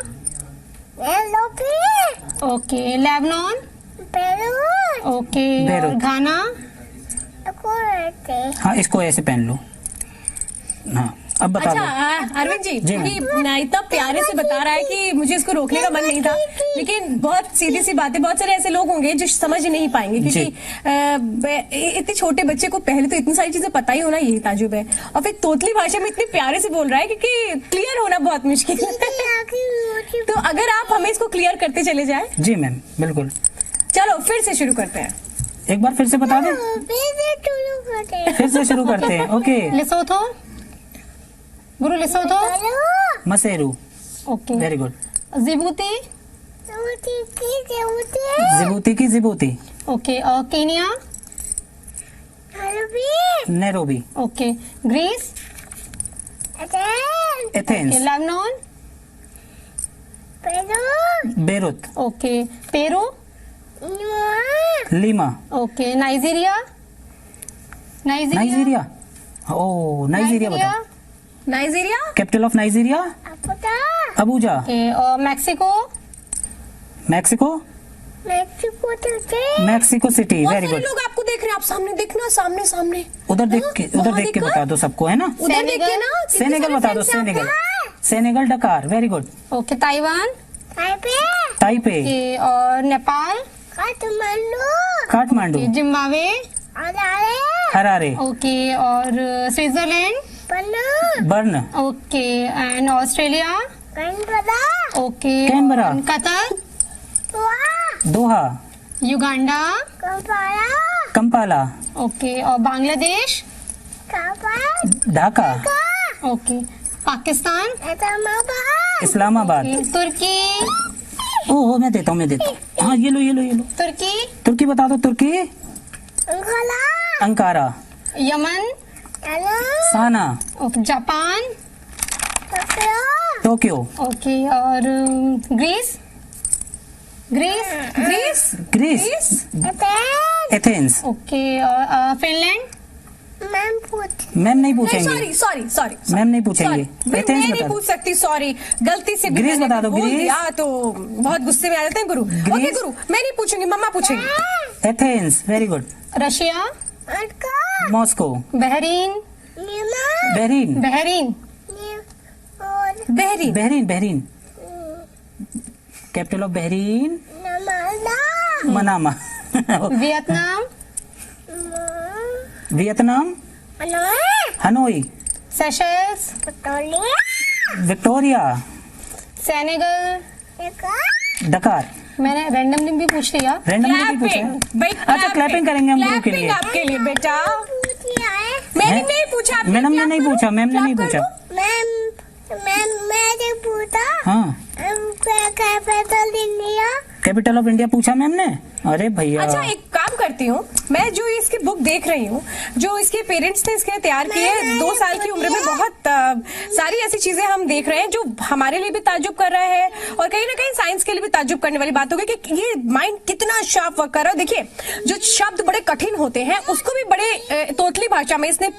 [SPEAKER 3] Okay, Lebanon. Okay,
[SPEAKER 2] Beirut.
[SPEAKER 3] Ghana.
[SPEAKER 4] करते।
[SPEAKER 2] हाँ, इसको ऐसे पहन लो। हाँ, अब बता
[SPEAKER 1] अच्छा
[SPEAKER 2] दो।
[SPEAKER 1] अरविंद जी
[SPEAKER 2] जी,
[SPEAKER 1] कि इतना प्यारे से बता रहा है कि मुझे इसको रोकने का मन नहीं था, लेकिन बहुत सीधी सी बात है, बहुत सारे ऐसे लोग होंगे जो समझ नहीं पाएंगे क्योंकि इतने छोटे बच्चे को पहले तो इतनी सारी चीजें पता ही होना यही ताजुब है, और फिर तोतली भाषा में इतने प्यारे से बोल रहा है क्योंकि क्लियर होना बहुत मुश्किल है। तो अगर आप हमें इसको क्लियर करते चले जाए।
[SPEAKER 2] जी मैम, बिल्कुल।
[SPEAKER 1] चलो फिर से शुरू करते हैं।
[SPEAKER 2] एक बार फिर से बता दें, फिर से शुरू करते हैं। Okay.
[SPEAKER 3] Lesotho, Guru Lesotho,
[SPEAKER 2] Maseru,
[SPEAKER 3] okay.
[SPEAKER 2] Very good.
[SPEAKER 3] Djibouti,
[SPEAKER 2] Djibouti की जिबूती,
[SPEAKER 3] ओके। और Kenya,
[SPEAKER 2] Nairobi,
[SPEAKER 3] okay. Greece,
[SPEAKER 2] Athens,
[SPEAKER 3] लेबनान,
[SPEAKER 2] Beirut,
[SPEAKER 3] okay. Peru,
[SPEAKER 2] Lima,
[SPEAKER 3] okay. Nigeria,
[SPEAKER 2] Nigeria. ओ, नाइजीरिया बताओ।
[SPEAKER 1] Nigeria,
[SPEAKER 2] capital of Nigeria, Abuja.
[SPEAKER 3] Okay. और मैक्सिको,
[SPEAKER 2] मैक्सिको, मैक्सिको सिटी,
[SPEAKER 1] बहुत
[SPEAKER 2] very
[SPEAKER 1] सारे
[SPEAKER 2] good.
[SPEAKER 1] लोग आपको देख रहे हैं, आप सामने देखना, सामने सामने
[SPEAKER 2] उधर देख के, उधर
[SPEAKER 1] वहाँ
[SPEAKER 2] देख के
[SPEAKER 1] देखा?
[SPEAKER 2] बता दो सबको, है ना।
[SPEAKER 1] उधर देखिए ना, कितने
[SPEAKER 2] सेनेगल
[SPEAKER 1] सारे
[SPEAKER 2] बता दो,
[SPEAKER 1] friends हैं
[SPEAKER 2] सेनेगल,
[SPEAKER 1] आपके।
[SPEAKER 2] Senegal Dakar, very good.
[SPEAKER 3] Okay. Taiwan,
[SPEAKER 2] Taipei,
[SPEAKER 3] okay. और Nepal,
[SPEAKER 2] Kathmandu,
[SPEAKER 3] Zimbabwe,
[SPEAKER 2] Harare,
[SPEAKER 3] okay. और Switzerland,
[SPEAKER 2] Bern,
[SPEAKER 3] okay. And Australia, okay.
[SPEAKER 2] Canberra,
[SPEAKER 3] और Qatar,
[SPEAKER 2] Doha,
[SPEAKER 3] Uganda,
[SPEAKER 2] Kampala,
[SPEAKER 3] okay. और बांग्लादेश,
[SPEAKER 2] ढाका,
[SPEAKER 3] ओके। पाकिस्तान,
[SPEAKER 2] इस्लामाबाद।
[SPEAKER 3] ओके। तुर्की,
[SPEAKER 2] ओह, मैं देता हूँ। हाँ, ये लो, ये लो, ये लो।
[SPEAKER 3] तुर्की,
[SPEAKER 2] तुर्की बता दो, तुर्की, Ankara,
[SPEAKER 3] Yemen,
[SPEAKER 2] Sanaa,
[SPEAKER 3] okay. Japan,
[SPEAKER 2] Tokyo,
[SPEAKER 3] okay. और Greece, Greece,
[SPEAKER 1] Greece,
[SPEAKER 2] Greece, Athens.
[SPEAKER 3] Okay. और फिनलैंड,
[SPEAKER 2] मैम नहीं पूछेंगे,
[SPEAKER 1] सॉरी सॉरी सॉरी,
[SPEAKER 2] मैम नहीं पूछेंगे।
[SPEAKER 1] मैं
[SPEAKER 2] एथेंस
[SPEAKER 1] नहीं
[SPEAKER 2] बता दो।
[SPEAKER 1] पूछ सकती, सॉरी, गलती से भी
[SPEAKER 2] ग्रीस
[SPEAKER 1] मैंने
[SPEAKER 2] बता दो,
[SPEAKER 1] बोल
[SPEAKER 2] ग्रीस।
[SPEAKER 1] दिया तो बहुत गुस्से में आ जाते हैं गुरु। ओके गुरु, मैं नहीं पूछूंगी, मम्मा पूछेंगी।
[SPEAKER 2] Athens, very good.
[SPEAKER 3] Russia,
[SPEAKER 2] Moscow,
[SPEAKER 3] Bahrain,
[SPEAKER 2] Bahrain,
[SPEAKER 3] Bahrain,
[SPEAKER 1] Bahrain,
[SPEAKER 2] Bahrain, Bahrain, capital of Bahrain, Manama.
[SPEAKER 3] Vietnam,
[SPEAKER 2] Vietnam, Hanoi,
[SPEAKER 3] Seychelles,
[SPEAKER 2] Victoria,
[SPEAKER 3] Senegal.
[SPEAKER 2] Dakar.
[SPEAKER 3] मैंने रैंडमली भी पूछ लिया।
[SPEAKER 2] रैंडमली भी पूछा
[SPEAKER 1] क्लैपिंग
[SPEAKER 2] है।
[SPEAKER 1] भाई,
[SPEAKER 2] अच्छा, क्लैपिंग करेंगे हम गुरु के लिए।
[SPEAKER 1] आपके लिए बेटा। मैंने
[SPEAKER 2] हैं?
[SPEAKER 1] नहीं पूछा, आपने
[SPEAKER 2] मैडम ने
[SPEAKER 1] clap
[SPEAKER 2] नहीं
[SPEAKER 1] करो,
[SPEAKER 2] पूछा, मैम ने
[SPEAKER 1] clap
[SPEAKER 2] नहीं
[SPEAKER 1] कर
[SPEAKER 2] पूछा।
[SPEAKER 1] दो।
[SPEAKER 4] मैंने पूछा
[SPEAKER 2] हाँ, कैपिटल ऑफ इंडिया पूछा मैम ने। अरे भैया,
[SPEAKER 1] अच्छा एक काम करती हूँ, मैं जो इसकी बुक देख रही हूँ, जो इसके पेरेंट्स ने इसके लिए तैयार की है, 2 साल की उम्र में बहुत सारी ऐसी चीजें हम देख रहे हैं जो हमारे लिए भी ताज्जुब कर रहा है, और कहीं ना कहीं साइंस के लिए भी ताज्जुब करने वाली बात होगी कि ये माइंड कितना शार्प वर्क कर रहा है। देखिए, जो शब्द बड़े कठिन होते हैं उसको भी बड़े तोतली भाषा में इसने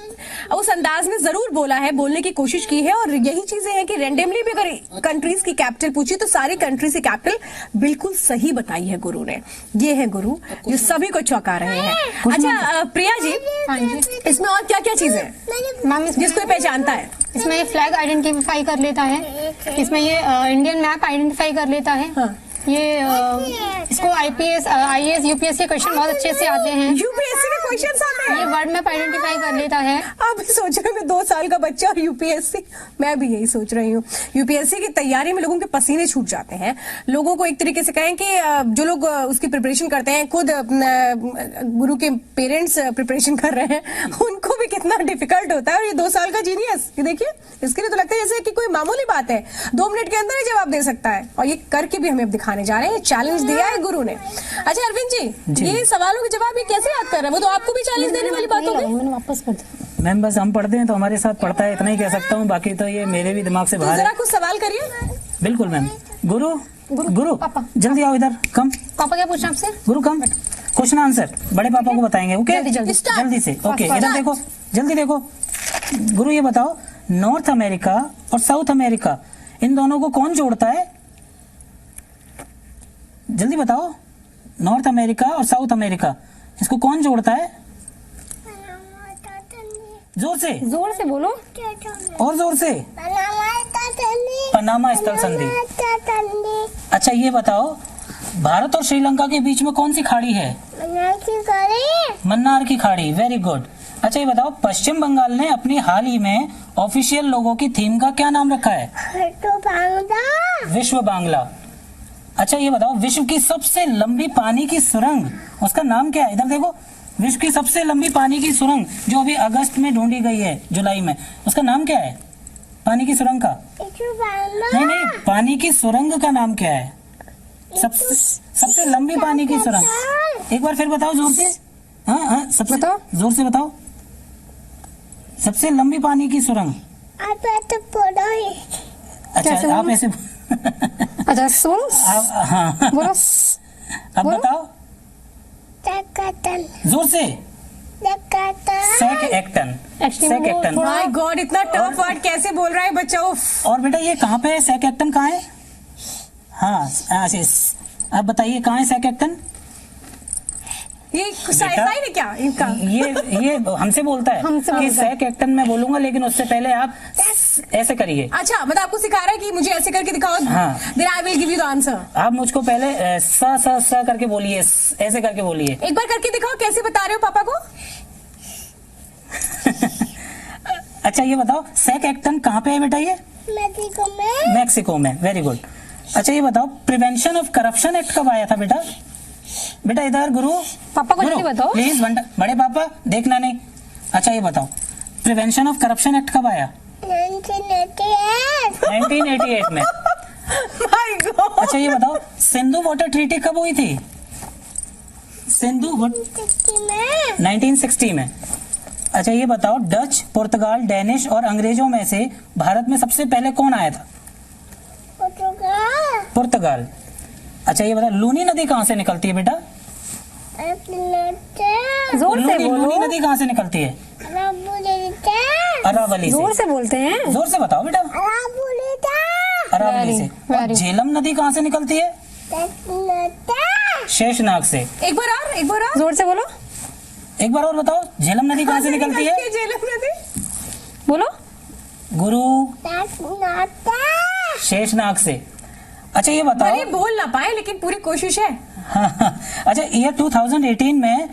[SPEAKER 1] उस अंदाज में जरूर बोला है, बोलने की कोशिश की है। और यही चीजें हैं कि रैंडमली भी अगर कंट्रीज की कैपिटल पूछी तो सारी कंट्रीज की कैपिटल बिल्कुल सही बताई है गुरु ने। ये है गुरु जो सभी को चौंका रहे हैं। अच्छा प्रिया जी,
[SPEAKER 3] हाँ जी,
[SPEAKER 1] इसमें और क्या क्या चीजें हैं
[SPEAKER 3] मैम
[SPEAKER 1] जिसको ये पहचानता है?
[SPEAKER 3] इसमें ये फ्लैग आइडेंटिफाई कर लेता है, इसमें ये इंडियन मैप आइडेंटिफाई कर लेता है।
[SPEAKER 1] हाँ।
[SPEAKER 3] ये इसको आईपीएस, आईएएस, यूपीएस के क्वेश्चन बहुत अच्छे से आते हैं।
[SPEAKER 1] यूपीएससी के क्वेश्चंस आते
[SPEAKER 3] ये
[SPEAKER 1] हैं।
[SPEAKER 3] वर्ड मैप आइडेंटिफाई कर लेता है।
[SPEAKER 1] आप सोच रहे हो मैं 2 साल का बच्चा और यूपीएससी, मैं भी यही सोच रही हूँ। यूपीएससी की तैयारी में लोगों के पसीने छूट जाते हैं। लोगों को एक तरीके से कहें कि जो लोग उसकी प्रिपरेशन करते हैं, खुद गुरु के पेरेंट्स प्रिपरेशन कर रहे हैं, उनको भी कितना डिफिकल्ट होता है। और ये 2 साल का जीनियस, ये देखिए, इसके लिए तो लगता है जैसे कि कोई मामूली बात है, 2 मिनट के अंदर ही जवाब दे सकता है, और ये करके भी हमें अब दिखाने जा रहे हैं। चैलेंज दिया है गुरु ने। अच्छा अरविंद जी, ये सवालों के जवाब ये कैसे याद कर रहे हैं? वो तो आपको भी चैलेंज देने वाली बात होगी।
[SPEAKER 3] मैंने वापस कर दिया।
[SPEAKER 2] मैम बस हम पढ़ते हैं तो हमारे साथ पढ़ता है, इतना ही कह सकता हूँ, बाकी तो ये मेरे भी दिमाग से
[SPEAKER 1] तो
[SPEAKER 2] बाहर
[SPEAKER 1] जरा
[SPEAKER 2] है।
[SPEAKER 1] कुछ सवाल करिए।
[SPEAKER 2] बिल्कुल मैम। गुरु, गुरु
[SPEAKER 3] पापा।
[SPEAKER 2] जल्दी आओ इधर, कम
[SPEAKER 3] पापा क्या पूछना आपसे?
[SPEAKER 2] गुरु कम। क्वेश्चन आंसर बड़े पापा को बताएंगे, ओके?
[SPEAKER 3] जल्दी, जल्दी।
[SPEAKER 2] जल्दी से, ओके।
[SPEAKER 3] Fast,
[SPEAKER 2] इधर
[SPEAKER 1] fast।
[SPEAKER 2] देखो, जल्दी देखो। गुरु ये बताओ, नॉर्थ अमेरिका और साउथ अमेरिका, इन दोनों को कौन जोड़ता है? जल्दी बताओ। नॉर्थ अमेरिका और साउथ अमेरिका, इसको कौन जोड़ता है? जोर से
[SPEAKER 3] बोलो।
[SPEAKER 2] और जोर से। पनामा स्थल संधि। अच्छा ये बताओ, भारत और श्रीलंका के बीच में कौन सी खाड़ी है? मन्नार की खाड़ी। Very good. अच्छा ये बताओ, पश्चिम बंगाल ने अपनी हाल ही में ऑफिशियल लोगों की थीम का क्या नाम रखा है? विश्व बांग्ला। अच्छा ये बताओ, विश्व की सबसे लंबी पानी की सुरंग, उसका नाम क्या है? इधर देखो, विश्व की सबसे लंबी पानी की सुरंग जो अभी अगस्त में ढूंढी गई है, जुलाई में, उसका नाम क्या है? पानी की सुरंग का? नहीं, पानी की सुरंग का नाम क्या है? सबसे लंबी पानी की सुरंग। एक बार फिर बताओ जोर से। हाँ, सबसे
[SPEAKER 3] बताओ,
[SPEAKER 2] जोर से बताओ। सबसे लंबी पानी की सुरंग। अच्छा आप ऐसे
[SPEAKER 3] अच्छा सुन।
[SPEAKER 2] हाँ
[SPEAKER 3] बोलो।
[SPEAKER 2] अब बताओ जोर से। सेकएक्टन। सेकएक्टन।
[SPEAKER 1] माय गॉड, इतना टफ वर्ड कैसे बोल रहा है बच्चा।
[SPEAKER 2] और बेटा ये कहाँ पे है? सेकएक्टन कहाँ है? हाँ अब बताइए कहाँ है सेकएक्टन?
[SPEAKER 1] ये साइंस है क्या इनका?
[SPEAKER 2] ये हमसे बोलता है कि सेकएक्टन मैं बोलूंगा, लेकिन उससे पहले आप ऐसे करिए।
[SPEAKER 1] अच्छा, मतलब आपको सिखा रहा है कि मुझे ऐसे करके दिखाओ।
[SPEAKER 2] हाँ।
[SPEAKER 1] Then I will give you the answer।
[SPEAKER 2] आप मुझको पहले स करके बोलिए, ऐसे करके बोलिए।
[SPEAKER 1] एक बार करके दिखाओ, कैसे बता रहे हो पापा को?
[SPEAKER 2] अच्छा ये बताओ, सेकएक्टन कहाँ पे है बेटा? ये मैक्सिको में। Very good. अच्छा ये बताओ, प्रिवेंशन ऑफ करप्शन एक्ट कब आया था बेटा? बेटा इधर गुरु,
[SPEAKER 3] पापा को जल्दी बताओ
[SPEAKER 2] प्लीज। बड़े पापा देखना नहीं। अच्छा ये बताओ, प्रिवेंशन ऑफ करप्शन एक्ट कब आया? 1988 में।
[SPEAKER 1] My God।
[SPEAKER 2] अच्छा ये बताओ, सिंधु वाटर ट्रीटी कब हुई थी? 1960 में। अच्छा ये बताओ, डच, पुर्तगाल, डेनिश और अंग्रेजों में से भारत में सबसे पहले कौन आया था? पुर्तगाल। अच्छा ये बताओ, लूनी नदी कहाँ से निकलती है बेटा?
[SPEAKER 3] जोर से बोलो।
[SPEAKER 2] लूनी नदी कहाँ से निकलती है? अरावली से।
[SPEAKER 3] जोर से बोलते हैं।
[SPEAKER 2] जोर से बताओ बेटा। अरावली से। और झेलम नदी कहाँ से निकलती है? शेषनाग से।
[SPEAKER 1] एक बार और
[SPEAKER 3] जोर से बोलो।
[SPEAKER 2] एक बार और बताओ, झेलम नदी कहाँ से निकलती है?
[SPEAKER 1] झेलम नदी।
[SPEAKER 3] बोलो
[SPEAKER 2] गुरु। शेषनाग से। अच्छा ये बताओ।
[SPEAKER 1] अरे बोल ना पाए, लेकिन पूरी कोशिश है।
[SPEAKER 2] हाँ। अच्छा ईयर 2018 में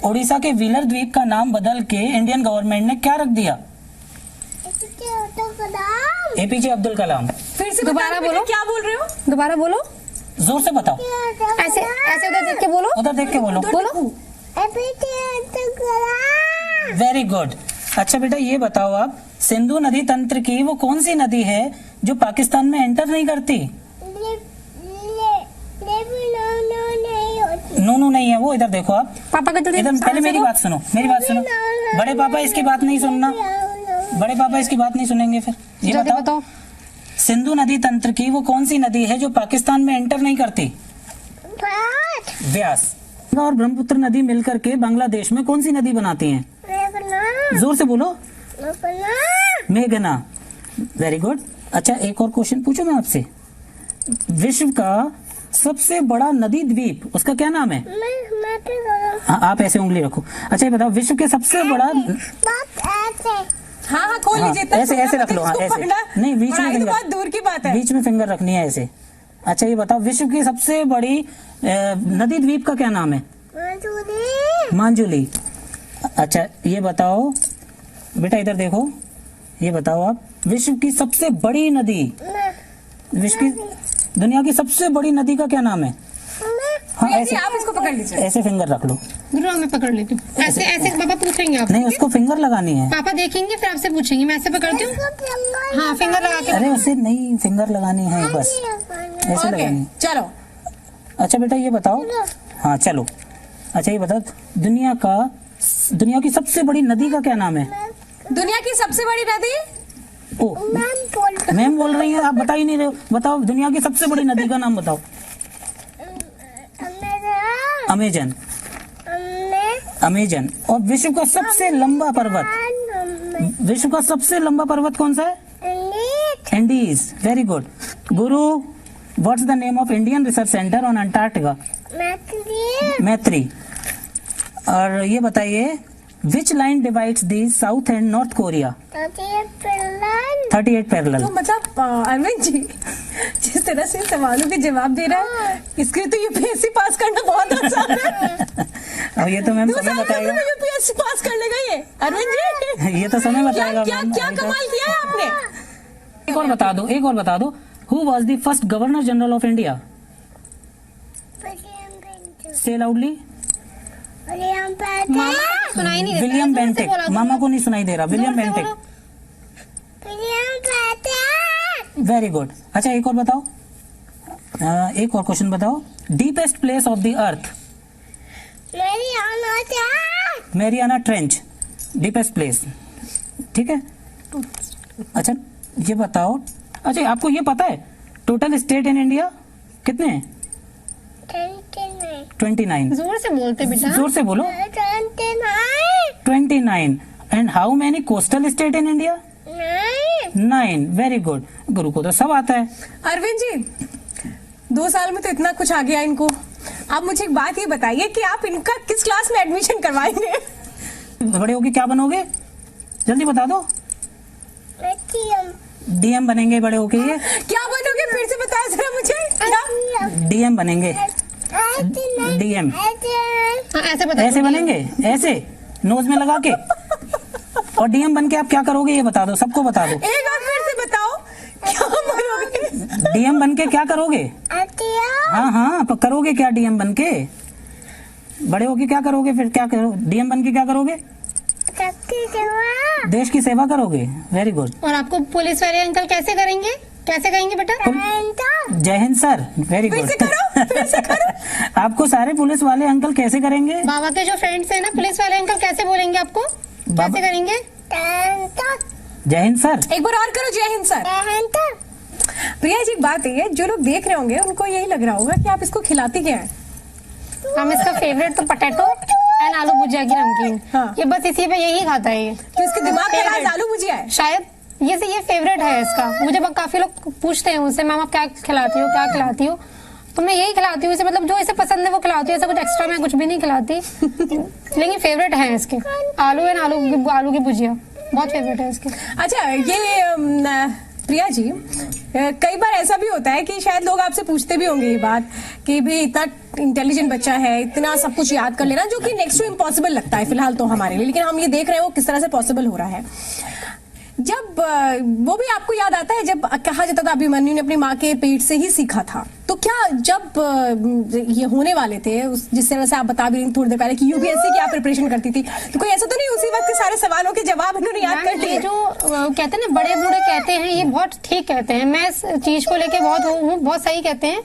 [SPEAKER 2] उड़ीसा के व्हीलर द्वीप का नाम बदल के इंडियन गवर्नमेंट ने क्या रख दिया? एपीजे अब्दुल कलाम।
[SPEAKER 1] फिर से
[SPEAKER 3] दोबारा बोलो।
[SPEAKER 1] क्या बोल रहे हो?
[SPEAKER 3] दोबारा बोलो।
[SPEAKER 2] जोर से बताओ।
[SPEAKER 3] ऐसे ऐसे उधर देख के बोलो।
[SPEAKER 2] उधर देख के बोलो। Very good. अच्छा बेटा ये बताओ आप, सिंधु नदी तंत्र की वो कौन सी नदी है जो पाकिस्तान में एंटर नहीं करती? नो नहीं है वो। इधर देखो आप।
[SPEAKER 3] पापा का
[SPEAKER 2] इधर पहले मेरी बात सुनो। बड़े पापा इसकी बात नहीं सुनना। बड़े पापा इसकी बात नहीं सुनेंगे फिर। ये बताओ, सिंधु नदी तंत्र की वो कौन सी नदी है जो पाकिस्तान में एंटर नहीं करती? व्यास। और ब्रह्मपुत्र नदी मिलकर के बांग्लादेश में कौन सी नदी बनाती हैं? जोर से बोलो। मेघना। Very good. अच्छा एक और क्वेश्चन पूछूं मैं आपसे। विश्व का सबसे बड़ा नदी द्वीप, उसका क्या नाम है? हाँ आप ऐसे उंगली रखो। अच्छा ये बताओ, विश्व के सबसे बड़ा।
[SPEAKER 1] हाँ खोल लीजिए।
[SPEAKER 2] ऐसे रख लो। हाँ ऐसे नहीं, बीच में फिंगर।
[SPEAKER 1] बहुत दूर की बात है।
[SPEAKER 2] बीच में फिंगर रखनी है ऐसे। अच्छा ये बताओ, विश्व की सबसे बड़ी नदी द्वीप का क्या नाम है? मांजुली। अच्छा ये बताओ बेटा, इधर देखो। ये बताओ आप, विश्व की सबसे बड़ी नदी, विश्व की दुनिया की सबसे बड़ी नदी का क्या नाम है? हाँ ऐसे
[SPEAKER 1] आप इसको पकड़ लीजिए।
[SPEAKER 2] ऐसे फिंगर रख लो।
[SPEAKER 3] गुरु मैं पकड़ लेती हूँ। ऐसे ऐसे पापा पूछेंगे आप।
[SPEAKER 2] नहीं उसको फिंगर लगानी है।
[SPEAKER 3] पापा देखेंगे फिर आपसे पूछेंगे। मैं ऐसे पकड़ती हूँ। हाँ फिंगर लगा के।
[SPEAKER 2] अरे उसे नहीं, फिंगर लगानी है बस, ऐसे लगानी है।
[SPEAKER 1] चलो।
[SPEAKER 2] अच्छा बेटा ये बताओ। हाँ चलो। अच्छा ये बताओ, दुनिया की सबसे बड़ी नदी का क्या नाम है?
[SPEAKER 1] दुनिया की सबसे बड़ी नदी?
[SPEAKER 2] ओ मैम बोल रही है, आप बता ही नहीं रहे हो। बताओ दुनिया की सबसे बड़ी नदी का नाम बताओ। अमेजन। और विश्व का सबसे लंबा पर्वत, विश्व का सबसे लंबा पर्वत कौन सा है? Andes. Very good. Guru, what's the name of Indian research centre on Antarctica? Maitri. और ये बताइए, which line divides the south and north Korea? 38 parallel.
[SPEAKER 1] तो मतलब अरविंद जी जिस तरह से सवालों के जवाब दे रहा है, इसके लिए तो यूपीएससी पास करना बहुत आसान है।
[SPEAKER 2] अब ये तो मैम
[SPEAKER 1] 2
[SPEAKER 2] समय
[SPEAKER 1] साल में
[SPEAKER 2] बताएगा।
[SPEAKER 1] यूपीएससी पास कर लेगा ये अरविंद जी।
[SPEAKER 2] ये तो समय बताएगा
[SPEAKER 1] क्या
[SPEAKER 2] मैम।
[SPEAKER 1] क्या कमाल किया है आपने।
[SPEAKER 2] एक और बता दो who was the first governor general of India? से लाउडली।
[SPEAKER 3] मामा को सुनाई नहीं देता,
[SPEAKER 2] विलियम
[SPEAKER 3] जोर से
[SPEAKER 2] बेंटिक।
[SPEAKER 3] बोला,
[SPEAKER 2] मामा को नहीं सुनाई दे रहा। विलियम
[SPEAKER 3] जोर से
[SPEAKER 2] बेंटिक।
[SPEAKER 3] बोलो।
[SPEAKER 2] Very good. अच्छा एक और बताओ, एक और क्वेश्चन बताओ। Deepest place of the earth? Mariana trench, deepest place. ठीक है। अच्छा ये बताओ, अच्छा आपको ये पता है टोटल स्टेट इन इंडिया कितने हैं? 29।
[SPEAKER 3] जोर से बोलते बेटा।
[SPEAKER 2] जोर से बोलो। 29। And how many coastal state in India? 9। Very good. गुरु को तो सब आता है।
[SPEAKER 1] अरविंद जी 2 साल में तो इतना कुछ आ गया इनको। आप मुझे एक बात ये बताइए कि आप इनका किस क्लास में एडमिशन करवाएंगे?
[SPEAKER 2] बड़े होके क्या बनोगे? जल्दी बता दो। डीएम बनेंगे बड़े होके। ये
[SPEAKER 1] क्या बनोगे फिर से बताया जरा मुझे। क्या?
[SPEAKER 2] डीएम बनेंगे। डीएम
[SPEAKER 3] हाँ, ऐसे बता।
[SPEAKER 2] ऐसे बनेंगे, ऐसे नोज में लगा के। और डीएम बन के आप क्या करोगे ये बता दो, सबको बता दो।
[SPEAKER 1] एक बार फिर से बताओ क्या बनोगे?
[SPEAKER 2] डीएम बन के क्या करोगे? हाँ करोगे क्या डीएम बन के? बड़े होके क्या करोगे फिर? क्या करो डीएम बन के क्या करोगे? देश की सेवा करोगे। Very good.
[SPEAKER 3] और आपको पुलिस वाले अंकल कैसे करेंगे? कैसे कहेंगे बेटा?
[SPEAKER 2] जय हिंद सर। Very good.
[SPEAKER 1] फिर से करो।
[SPEAKER 2] आपको सारे पुलिस वाले अंकल कैसे करेंगे?
[SPEAKER 3] बाबा के जो फ्रेंड्स हैं ना पुलिस वाले अंकल, कैसे बोलेंगे आपको? कैसे करेंगे?
[SPEAKER 2] जय हिंद सर।
[SPEAKER 1] एक बार और करो, जय हिंद सर। प्रिया जी एक बात है, जो लोग देख रहे होंगे उनको यही लग रहा होगा कि आप इसको खिलाती क्या है?
[SPEAKER 3] हम इसका फेवरेट तो पटेटो एंड आलू भुजिया की नमकीन।
[SPEAKER 1] हाँ।
[SPEAKER 3] ये बस इसी पे यही खाता है ये।
[SPEAKER 1] तो इसके दिमाग में आज आलू भुजिया है
[SPEAKER 3] शायद ये फेवरेट है इसका। मुझे काफी लोग पूछते हैं मुझसे, मैम आप क्या खिलाती हो, क्या खिलाती हो? तो मैं यही खिलाती हूँ इसे, मतलब जो इसे पसंद है वो खिलाती हूँ। ऐसा कुछ एक्स्ट्रा मैं कुछ भी नहीं खिलाती। लेकिन फेवरेट है इसके आलू एंड आलू की भुजिया, बहुत फेवरेट है इसके।
[SPEAKER 1] अच्छा ये प्रिया जी कई बार ऐसा भी होता है कि शायद लोग आपसे पूछते भी होंगे ये बात कि भाई इतना इंटेलिजेंट बच्चा है, इतना सब कुछ याद कर लेना, जो कि नेक्स्ट टू इम्पॉसिबल लगता है फिलहाल तो हमारे लिए, लेकिन हम ये देख रहे हैं वो किस तरह से पॉसिबल हो रहा है। जब वो भी आपको याद आता है जब कहा जाता था अभिमन्यु ने अपनी माँ के पेट से ही सीखा था, तो क्या जब ये होने वाले थे जिस तरह से आप बता भी रही थोड़ी देर पहले कि यूपीएससी की आप प्रिपरेशन करती थी, तो कोई ऐसा तो नहीं उसी वक्त के सारे सवालों के जवाब इन्होंने याद कर लिए?
[SPEAKER 3] जो कहते हैं ना बड़े बूढ़े कहते हैं, ये बहुत ठीक कहते हैं। मैं इस चीज को लेके बहुत सही कहते हैं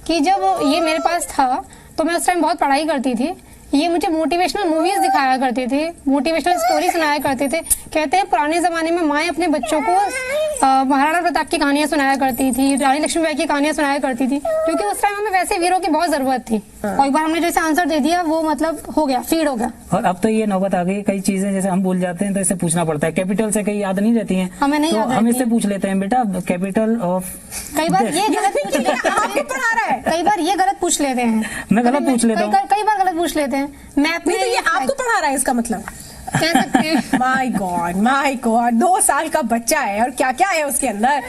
[SPEAKER 3] कि जब ये मेरे पास था तो मैं उस टाइम बहुत पढ़ाई करती थी। ये मुझे मोटिवेशनल मूवीज दिखाया करते थे, मोटिवेशनल स्टोरी सुनाया करते थे। कहते हैं पुराने जमाने में माएँ अपने बच्चों को महाराणा प्रताप की कहानियां सुनाया करती थी, रानी लक्ष्मीबाई की कहानियां सुनाया करती थी, क्योंकि उस टाइम हमें वैसे वीरों की बहुत जरूरत थी। और एक बार हमने जैसे आंसर दे दिया वो मतलब हो गया, फीड हो गया।
[SPEAKER 2] और अब तो ये नौबत आ गई, कई चीजें जैसे हम भूल जाते हैं तो इसे पूछना पड़ता है। कैपिटल से कई याद नहीं रहती हैं,
[SPEAKER 3] हमें नहीं
[SPEAKER 2] तो
[SPEAKER 3] याद
[SPEAKER 2] हम
[SPEAKER 3] रहती।
[SPEAKER 2] इससे पूछ लेते हैं बेटा कैपिटल ऑफ।
[SPEAKER 3] कई बार ये गलत पूछ लेते हैं,
[SPEAKER 1] आपको पढ़ा रहा है।
[SPEAKER 3] कई बार ये गलत पूछ लेते हैं,
[SPEAKER 2] मैं गलत पूछ लेता हूँ।
[SPEAKER 3] कई बार गलत पूछ लेते हैं। मैं अपने
[SPEAKER 1] नहीं तो ये आपको पढ़ा रहा है इसका मतलब?
[SPEAKER 3] कह सकते हैं।
[SPEAKER 1] माय गॉड 2 साल का बच्चा है और क्या क्या है उसके अंदर।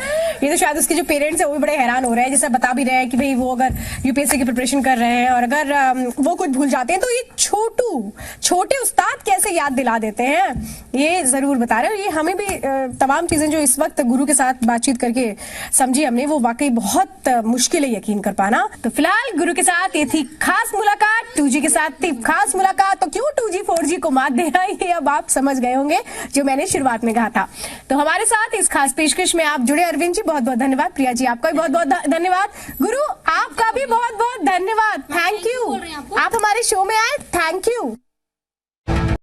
[SPEAKER 1] ये तो शायद उसके जो पेरेंट्स है वो भी बड़े हैरान हो रहे हैं, जैसे बता भी रहे हैं कि भाई वो अगर यूपीएससी की प्रिपरेशन कर रहे हैं और अगर वो कुछ भूल जाते हैं तो ये छोटे उस्ताद कैसे याद दिला देते हैं, ये जरूर बता रहे हैं। और ये हमें भी तमाम चीजें जो इस वक्त गुरु के साथ बातचीत करके समझी हमने, वो वाकई बहुत मुश्किल है यकीन कर पाना। तो फिलहाल गुरु के साथ ये थी खास मुलाकात, 2G के साथ थी खास मुलाकात। तो क्यों 2G 4G को मात देना ये अब आप समझ गए होंगे जो मैंने शुरुआत में कहा था। तो हमारे साथ इस खास पेशकश में आप जुड़े अरविंद जी, बहुत बहुत धन्यवाद। प्रिया जी आपका भी बहुत बहुत धन्यवाद। गुरु आपका भी बहुत बहुत धन्यवाद। थैंक यू, आप हमारे शो में आए, थैंक यू।